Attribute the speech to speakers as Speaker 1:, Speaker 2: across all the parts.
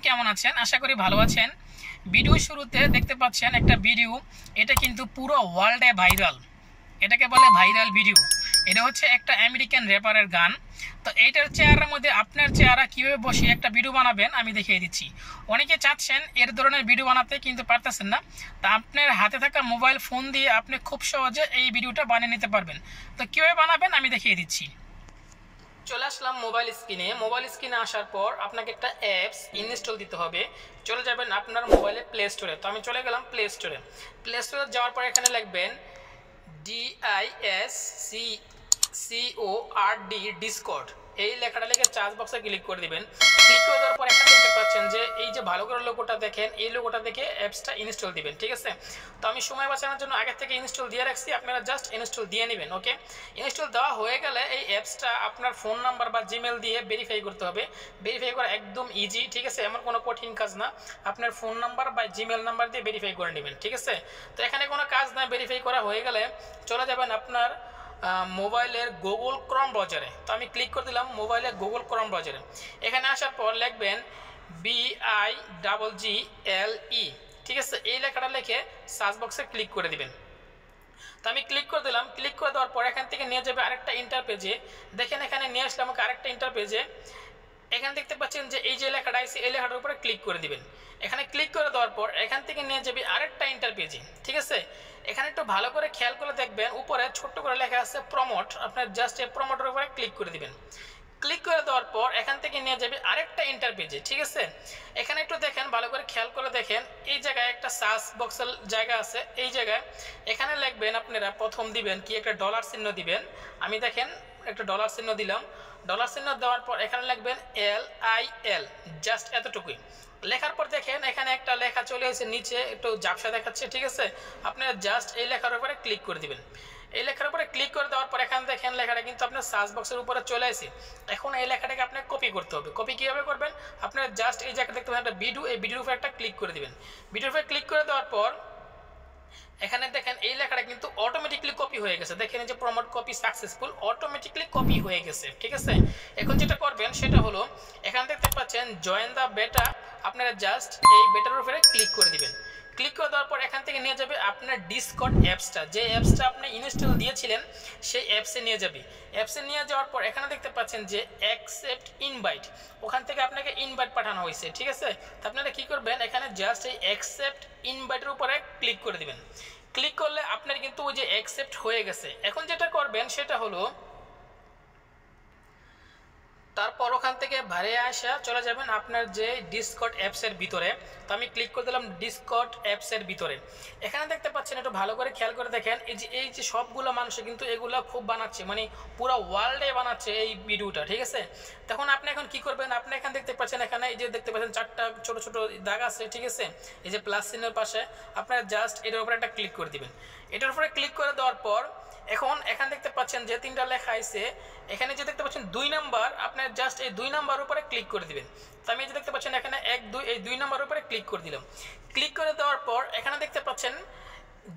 Speaker 1: কেমন আছেন? আশা করি ভালো আছেন। ভিডিও শুরুতে দেখতে পাচ্ছেন একটা ভিডিও, এটা কিন্তু পুরো ওয়ার্ল্ডে ভাইরাল। এটাকে বলে ভাইরাল ভিডিও। এটা হচ্ছে একটা আমেরিকান র্যাপারের গান। তো এইটার চেহারার মধ্যে আপনার চেহারা কীভাবে বসিয়ে একটা ভিডিও বানাবেন আমি দেখিয়ে দিচ্ছি। অনেকে চাচ্ছেন এর ধরনের ভিডিও বানাতে, কিন্তু পারতেছেন না। তা আপনার হাতে থাকা মোবাইল ফোন দিয়ে আপনি খুব সহজে এই ভিডিওটা বানিয়ে নিতে পারবেন। তো কীভাবে বানাবেন আমি দেখিয়ে দিচ্ছি। চলে আসলাম মোবাইল স্ক্রিনে আসার পর আপনাকে একটা অ্যাপস ইনস্টল দিতে হবে। চলে যাবেন আপনার মোবাইলে প্লে স্টোরে। তো আমি চলে গেলাম প্লে স্টোরে। প্লে স্টোরে যাওয়ার পর এখানে লিখবেন DISCORD ডিসকর্ড। এই লেখাটা লিখে সার্চ বক্সে ক্লিক করে দিবেন। ক্লিক করে দেওয়ার পর এখানে দেখতে পাচ্ছেন যে এই যে ভালো করে লোগোটা দেখেন, এই লোগোটা দেখে অ্যাপসটা ইনস্টল দিবেন। ঠিক আছে, তো আমি সময় বাঁচানোর জন্য আগে থেকে ইনস্টল দিয়ে রাখছি, আপনারা জাস্ট ইনস্টল দিয়ে নেবেন। ওকে, ইনস্টল দেওয়া হয়ে গেলে এই অ্যাপসটা আপনার ফোন নাম্বার বা জিমেল দিয়ে ভেরিফাই করতে হবে। ভেরিফাই করা একদম ইজি। ঠিক আছে, এমন কোনো কঠিন কাজ না। আপনার ফোন নাম্বার বা জিমেল নাম্বার দিয়ে ভেরিফাই করে নেবেন। ঠিক আছে, তো এখানে কোনো কাজ না। ভেরিফাই করা হয়ে গেলে চলে যাবেন আপনার মোবাইলের গুগল ক্রোম ব্রাউজারে। তো আমি ক্লিক করে দিলাম মোবাইলের গুগল ক্রোম ব্রাউজারে। এখানে আসার পর লিখবেন BIGGLE। ঠিক আছে, এই লেখাটা লিখে সার্চ বক্সে ক্লিক করে দিবেন। তো আমি ক্লিক করে দিলাম। ক্লিক করে দেওয়ার পর এখান থেকে নিয়ে যাবে আরেকটা ইন্টারপেজে। দেখেন এখানে নিয়ে আসলে আমাকে আরেকটা ইন্টারপেজে। এখানে দেখতে পাচ্ছেন যে এই যে লেখাটা আছে, এই লেখাটার উপরে ক্লিক করে দিবেন। এখানে ক্লিক করে দেওয়ার পর এখান থেকে নিয়ে যাবে আরেকটা ইন্টারপেজে। ঠিক আছে, এখানে একটু ভালো করে খেয়াল করে দেখবেন, উপরে ছোট্ট করে লেখা আছে প্রমোট। আপনার জাস্ট এই প্রমোটের উপরে ক্লিক করে দিবেন। ক্লিক করে দেওয়ার পর এখান থেকে নিয়ে যাবে আরেকটা ইন্টারপেজে। ঠিক আছে, এখানে একটু দেখেন, ভালো করে খেয়াল করে দেখেন, এই জায়গায় একটা সার্চ বক্সের জায়গা আছে। এই জায়গায় এখানে লিখবেন, আপনারা প্রথম দিবেন কি একটা ডলার চিহ্ন দিবেন। আমি দেখেন একটা ডলার চিহ্ন দিলাম। ডলার চিহ্ন দেওয়ার পর এখানে লিখবেন LIL, জাস্ট এতটুকুই। লেখার পর দেখেন এখানে একটা লেখা চলে এসেছে নিচে, একটু ঝাপসা দেখাচ্ছে। ঠিক আছে, আপনারা জাস্ট এই লেখার উপরে ক্লিক করে দিবেন। এই লেখার উপরে ক্লিক করে দেওয়ার পর এখানে দেখেন লেখাটা কিন্তু আপনার সার্চ বক্সের উপরে চলে আসে। এখন এই লেখাটাকে আপনাকে কপি করতে হবে। কপি কীভাবে করবেন? আপনারা জাস্ট এই জায়গায় দেখতে পাচ্ছেন একটা ভিডিও, এই ভিডিওর উপরে একটা ক্লিক করে দিবেন। ভিডিওর উপরে ক্লিক করে দেওয়ার পর এখানে দেখেন এই লেখাটা কিন্তু অটোমেটিকলি কপি হয়ে গেছে। দেখেন যে promote copy successful, automatically copy হয়ে গেছে। ঠিক আছে, এখন যেটা করবেন সেটা হলো এখানে দেখতে পাচ্ছেন জয়েন দ্য বেটা। আপনারা জাস্ট এই বেটার উপরে ক্লিক করে দিবেন। ক্লিক করে দেওয়ার পর এখান থেকে নিয়ে যাবে আপনার ডিসকর্ড অ্যাপসটা, যে অ্যাপসটা আপনি ইনস্টল দিয়েছিলেন সেই অ্যাপসে নিয়ে যাবে। অ্যাপসে নিয়ে যাওয়ার পর এখানে দেখতে পাচ্ছেন যে অ্যাকসেপ্ট ইনভাইট, ওখান থেকে আপনাকে ইনভাইট পাঠানো হয়েছে। ঠিক আছে, তো আপনারা কী করবেন, এখানে জাস্ট এই অ্যাকসেপ্ট ইনভাইটের উপরে ক্লিক করে দিবেন। ক্লিক করলে আপনার কিন্তু ওই যে অ্যাকসেপ্ট হয়ে গেছে। এখন যেটা করবেন সেটা হলো তারপর ওখান থেকে বাইরে আসা চলে যাবেন আপনার যে ডিসকর্ড অ্যাপসের ভিতরে। তো আমি ক্লিক করে দিলাম ডিসকর্ড অ্যাপসের ভিতরে। এখানে দেখতে পাচ্ছেন, একটু ভালো করে খেয়াল করে দেখেন, এই যে সবগুলো মানুষ কিন্তু এগুলো খুব বানাচ্ছে, মানে পুরো ওয়ার্ল্ডে বানাচ্ছে এই ভিডিওটা। ঠিক আছে, তখন আপনি এখন কি করবেন, আপনি এখানে দেখতে পাচ্ছেন, এখানে এই যে দেখতে পাচ্ছেন চারটা ছোট ছোট দাগ আছে। ঠিক আছে, এই যে প্লাস চিহ্নের পাশে আপনারা জাস্ট এটার উপরে একটা ক্লিক করে দিবেন। এটার উপরে ক্লিক করে দেওয়ার পর এখন এখানে দেখতে পাচ্ছেন যে তিনটা লেখা আছে। এখানে যে দেখতে পাচ্ছেন 2 নাম্বার, আপনার জাস্ট এই 2 নাম্বার উপরে ক্লিক করে দিবেন। তো আমি যে দেখতে পাচ্ছেন এখানে 1 2, এই 2 নাম্বার উপরে ক্লিক করে দিলাম। ক্লিক করে দেওয়ার পর এখানে দেখতে পাচ্ছেন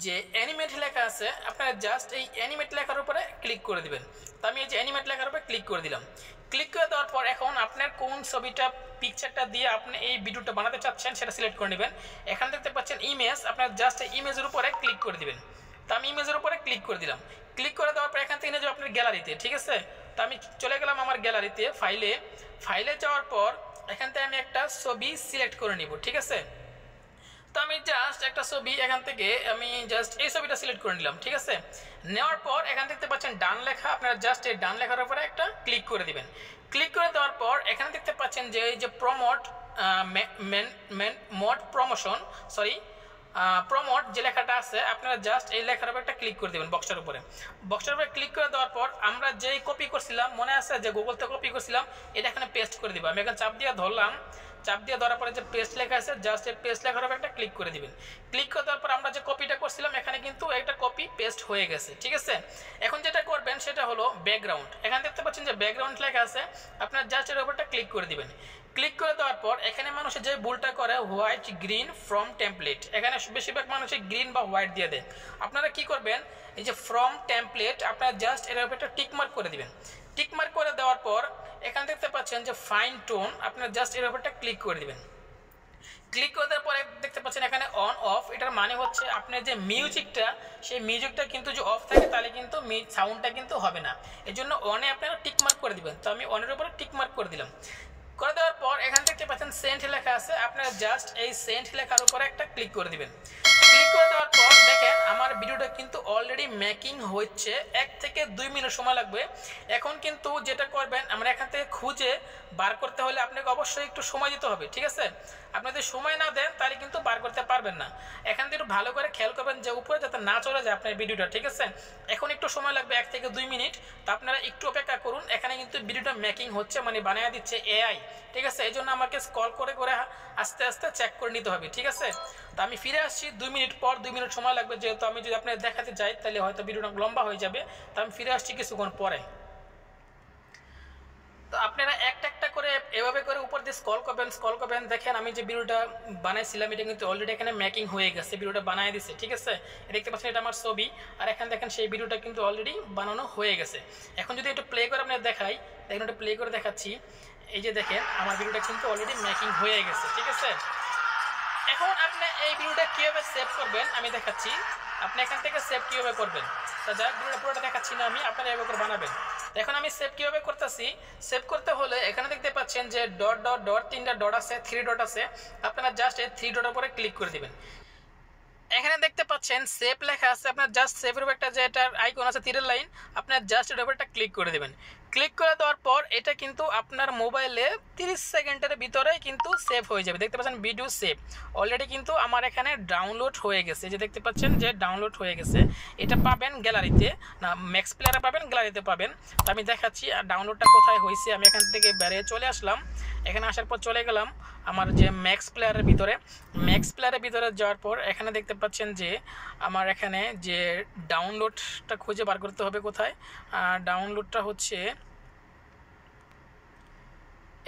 Speaker 1: যে অ্যানিমেট লেখা আছে, আপনারা জাস্ট এই অ্যানিমেট লেখার উপরে ক্লিক করে দিবেন। তো আমি এই যে অ্যানিমেট লেখার উপরে ক্লিক করে দিলাম। ক্লিক করে দেওয়ার পর এখন আপনার কোন ছবিটা পিকচারটা দিয়ে আপনি এই ভিডিওটা বানাতে চাচ্ছেন সেটা সিলেক্ট করে নেবেন। এখানে দেখতে পাচ্ছেন ইমেজ, আপনার জাস্ট এই ইমেজের উপরে ক্লিক করে দিবেন। তো আমি ইমেজের উপরে ক্লিক করে দিলাম। ক্লিক করে দেওয়ার পর এখান থেকে নিয়ে যাবো আপনার গ্যালারিতে। ঠিক আছে, তো আমি চলে গেলাম আমার গ্যালারিতে, ফাইলে যাওয়ার পর এখান থেকে আমি একটা ছবি সিলেক্ট করে নিব। ঠিক আছে, তো আমি জাস্ট একটা ছবি এখান থেকে আমি জাস্ট এই ছবিটা সিলেক্ট করে নিলাম। ঠিক আছে, নেওয়ার পর এখান দেখতে পাচ্ছেন ডান লেখা, আপনারা জাস্ট এই ডান লেখার উপরে একটা ক্লিক করে দিবেন। ক্লিক করে দেওয়ার পর এখানে দেখতে পাচ্ছেন যে এই যে প্রমোট যে লেখাটা আছে, আপনারা জাস্ট এই লেখার উপরে একটা ক্লিক করে দেবেন বক্সটার উপরে। বক্সটার উপরে ক্লিক করে দেওয়ার পর আমরা যেই কপি করছিলাম, মনে আছে যে গুগল থেকে কপি করছিলাম, এটা এখানে পেস্ট করে দিব। আমি এখানে চাপ দিয়ে ধরলাম। চাপ দিয়ে ধরার পরে যে পেস্ট লেখা আছে, জাস্ট এই পেস্ট লেখার উপরে একটা ক্লিক করে দিবেন। ক্লিক করে দেওয়ার পর আমরা যে কপিটা করছিলাম এখানে কিন্তু একটা কপি পেস্ট হয়ে গেছে। ঠিক আছে, এখন যেটা করবেন সেটা হলো ব্যাকগ্রাউন্ড। এখানে দেখতে পাচ্ছেন যে ব্যাকগ্রাউন্ড লেখা আছে, আপনার জাস্ট এর উপরটা ক্লিক করে দিবেন। ক্লিক করে দেওয়ার পর এখানে মানুষ যে ভুলটা করে হোয়াইট গ্রিন ফ্রম টেমপ্লেট, এখানে বেশিরভাগ মানুষই গ্রিন বা হোয়াইট দিয়ে দেয়। আপনারা কি করবেন, এই যে ফ্রম টেমপ্লেট আপনারা জাস্ট এর উপর একটা টিক মার্ক করে দিবেন। টিক মার্ক করে দেওয়ার পর এখানে দেখতে পাচ্ছেন যে ফাইন টোন, আপনারা জাস্ট এর উপরটা ক্লিক করে দিবেন। ক্লিক করে দেওয়ার পরে দেখতে পাচ্ছেন এখানে অন অফ, এটার মানে হচ্ছে আপনার যে মিউজিকটা সেই মিউজিকটা কিন্তু যে অফ থাকে তাহলে কিন্তু সাউন্ডটা কিন্তু হবে না। এই জন্য অনে আপনারা টিক মার্ক করে দিবেন। তো আমি অনের উপরে টিক মার্ক করে দিলাম। করে দেওয়ার পর এখান দেখতে পাচ্ছেন সেন্ট লেখা আছে, আপনারা জাস্ট এই সেন্ট লেখার উপরে একটা ক্লিক করে দিবেন। ক্লিক করে দেওয়ার পর দেখেন আমার ভিডিওটা কিন্তু অলরেডি মেকিং হচ্ছে, 1 থেকে 2 মিনিট সময় লাগবে। এখন কিন্তু যেটা করবেন, আমরা এখান থেকে খুঁজে বার করতে হলে আপনাকে অবশ্যই একটু সময় দিতে হবে, ঠিক আছে? আপনি যদি সময় না দেন তাহলে কিন্তু বার করতে পারবেন না। এখান থেকে একটু ভালো করে খেয়াল করবেন যে উপরে যাতে না চলে যায় আপনার ভিডিওটা, ঠিক আছে? এখন একটু সময় লাগবে 1 থেকে 2 মিনিট, তো আপনারা একটু অপেক্ষা করুন। এখানে কিন্তু ভিডিওটা মেকিং হচ্ছে, মানে বানিয়ে দিচ্ছে এআই, ঠিক আছে? এই জন্য আমাকে স্ক্রল করে করে আস্তে আস্তে চেক করে নিতে হবে, ঠিক আছে? তো আমি ফিরে আসছি 2 মিনিট পর। 2 মিনিট সময় লাগবে, যেহেতু আমি যদি আপনাদের দেখাতে যাই তাহলে হয়তো ভিডিওটা লম্বা হয়ে যাবে। তো আমি ফিরে আসছি কিছুক্ষণ পরে। তো আপনারা একটা একটা করে এভাবে করে উপর দিয়ে স্ক্রল করবেন। দেখেন আমি যে ভিডিওটা বানাইছিলাম এটা কিন্তু অলরেডি এখানে মেকিং হয়ে গেছে, ভিডিওটা বানিয়ে দিচ্ছে, ঠিক আছে? দেখতে পাচ্ছেন এটা আমার ছবি, আর এখানে দেখেন সেই ভিডিওটা কিন্তু অলরেডি বানানো হয়ে গেছে। এখন যদি একটু প্লে করে আপনাদের দেখাই, দেখেন একটু প্লে করে দেখাচ্ছি। এই যে দেখেন আমার ভিডিওটা কিন্তু অলরেডি মেকিং হয়ে গেছে, ঠিক আছে? এখন আপনি এই ভিডিওটা কীভাবে সেভ করবেন আমি দেখাচ্ছি। আপনি এখান থেকে সেভ কীভাবে করবেন, তা যাক ভিডিওটা পুরোটা দেখাচ্ছি না আমি, আপনারা এভাবে করে বানাবেন। এখন আমি সেভ কীভাবে করতেছি, সেভ করতে হলে এখানে দেখতে পাচ্ছেন যে ডট ডট ডট 3টা ডট আছে, 3 ডট আছে, আপনারা জাস্ট এই 3 ডটের উপরে ক্লিক করে দিবেন। এখানে দেখতে পাচ্ছেন সেভ লেখা আছে, আপনার জাস্ট সেভের উপর একটা যে এটার আইকন আছে তীরের লাইন, আপনার জাস্ট এর উপর একটা ক্লিক করে দেবেন। ক্লিক করে দেওয়ার পর এটা কিন্তু আপনার মোবাইলে 30 সেকেন্ডের ভিতরে কিন্তু সেভ হয়ে যাবে। দেখতে পাচ্ছেন ভিডিও সেভ অলরেডি কিন্তু আমার এখানে ডাউনলোড হয়ে গেছে, যে দেখতে পাচ্ছেন যে ডাউনলোড হয়ে গেছে। এটা পাবেন গ্যালারিতে, না ম্যাক্স প্লেয়ারে পাবেন, গ্যালারিতে পাবেন। তো আমি দেখাচ্ছি আর ডাউনলোডটা কোথায় হয়েছে। আমি এখান থেকে বেরিয়ে চলে আসলাম, এখানে আসার পর চলে গেলাম আমার যে ম্যাক্স প্লেয়ারের ভিতরে যাওয়ার পর এখানে দেখতে পাচ্ছেন যে আমার এখানে যে ডাউনলোডটা খুঁজে বার করতে হবে কোথায়। ডাউনলোডটা হচ্ছে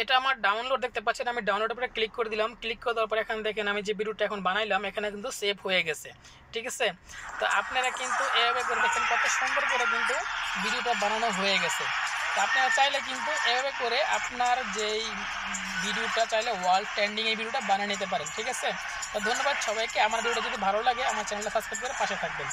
Speaker 1: এটা আমার ডাউনলোড, দেখতে পাচ্ছেন আমি ডাউনলোডের উপরে ক্লিক করে দিলাম। ক্লিক করে দেওয়ার পর এখানে দেখেন আমি যে ভিডিওটা এখন বানাইলাম এখানে কিন্তু সেভ হয়ে গেছে, ঠিক আছে? তো আপনারা কিন্তু এভাবে করে দেখেন কত সুন্দর করে কিন্তু ভিডিওটা বানানো হয়ে গেছে। তো আপনারা চাইলে কিন্তু এভাবে করে আপনার যেই ভিডিওটা চাইলে ওয়ার্ল্ড ট্রেন্ডিং এই ভিডিওটা বানিয়ে নিতে পারেন, ঠিক আছে? তো ধন্যবাদ সবাইকে। আমার ভিডিওটা যদি ভালো লাগে আমার চ্যানেলটা সাবস্ক্রাইব করে পাশে থাকবেন।